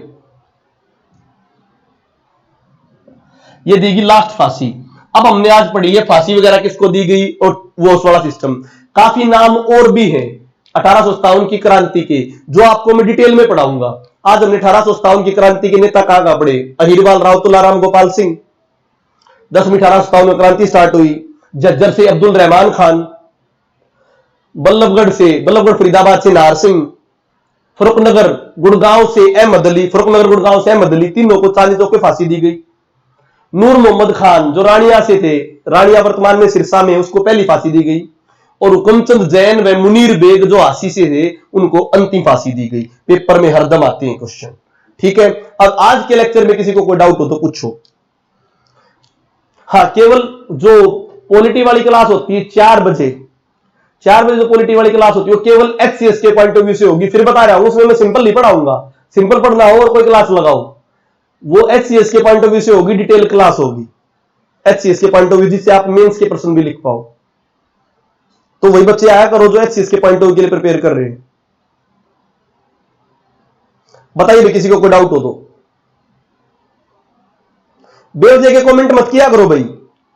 ये दी गई लास्ट फांसी। अब हमने आज पढ़ी है फांसी वगैरह किसको दी गई और वो वाला सिस्टम। काफी नाम और भी हैं 1857 की क्रांति के, जो आपको मैं डिटेल में पढ़ाऊंगा। आज हमने 1857 की क्रांति के नेता कहां पढ़े, अहिरवाल राव तुलाराम गोपाल सिंह, 10वीं 1857 में क्रांति स्टार्ट हुई। झज्जर से अब्दुल रहमान खान, बल्लभगढ़ फरीदाबाद से नाहर सिंह, फरुखनगर गुड़गांव से अहमद अली, तीनों को चांदनी चौक पे फांसी दी गई। नूर मोहम्मद खान जो रानिया से थे, रानिया वर्तमान में सिरसा में, उसको पहली फांसी दी गई। और हुकमचंद जैन व मुनीर बेग जो आसी से थे, उनको अंतिम फांसी दी गई। पेपर में हरदम आते हैं क्वेश्चन, ठीक है। अब आज के लेक्चर में किसी को कोई डाउट हो तो पूछो। हाँ, केवल जो पॉलिटी वाली क्लास होती है 4 बजे जो पॉलिटी वाली क्लास होती है वो केवल HCS के पॉइंट ऑफ व्यू से होगी। फिर बता रहा हूं, उसमें मैं सिंपल नहीं पढ़ाऊंगा, सिंपल पढ़ना हो और कोई क्लास लगाओ, वो HCS के पॉइंट ऑफ व्यू से होगी, डिटेल क्लास होगी HCS के पॉइंट ऑफ व्यू, जिससे आप मेंस के प्रश्न भी लिख पाओ। तो वही बच्चे आया करो जो एचसीएस के पॉइंट ऑफ व्यू के लिए प्रिपेयर कर रहे हैं। बताइए भाई किसी को कोई डाउट हो तो। बेवजह के कमेंट मत किया करो भाई,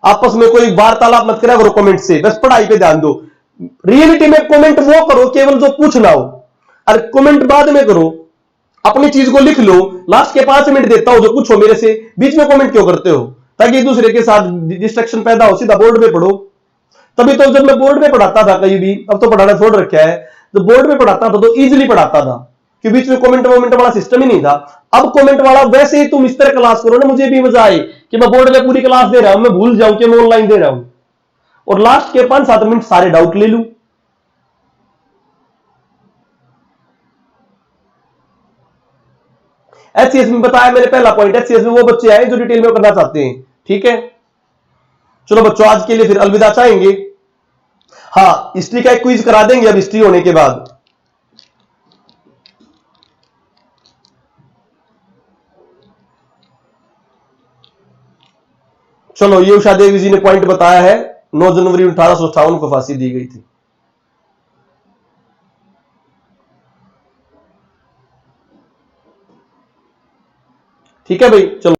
आपस में कोई वार्तालाप मत करा करो कमेंट से, बस पढ़ाई पे ध्यान दो। रियलिटी में कमेंट वो करो केवल जो पूछना हो, और कमेंट बाद में करो। अपनी चीज को लिख लो, लास्ट के 5 मिनट देता हो जो पूछो मेरे से, बीच में कमेंट क्यों करते हो, ताकि एक दूसरे के साथ डिस्ट्रक्शन पैदा हो। सीधा बोर्ड में पढ़ो। तभी तो जब मैं बोर्ड में पढ़ाता था कहीं भी, अब तो पढ़ाना छोड़ रखा है, तो बोर्ड में पढ़ाता था तो इजीली पढ़ाता था कि बीच में कमेंट वोमेंट वाला सिस्टम ही नहीं था। अब कमेंट वाला, वैसे ही तुम इस तरह क्लास करो ना, मुझे भी मजा आए कि मैं बोर्ड में पूरी क्लास दे रहा हूं, मैं भूल जाऊं कि मैं ऑनलाइन दे रहा हूं, और लास्ट के 5-7 मिनट सारे डाउट ले लूं। एचसीएस में बताया मैंने पहला पॉइंट, एचसीएस में वो बच्चे आए जो डिटेल में करना चाहते हैं। ठीक है, चलो बच्चों आज के लिए फिर अलविदा चाहेंगे। हाँ, हिस्ट्री का एक क्विज करा देंगे अब हिस्ट्री होने के बाद। चलो, ये उषा देवी जी ने पॉइंट बताया है, 9 जनवरी 1858 को फांसी दी गई थी। ठीक है भाई, चलो।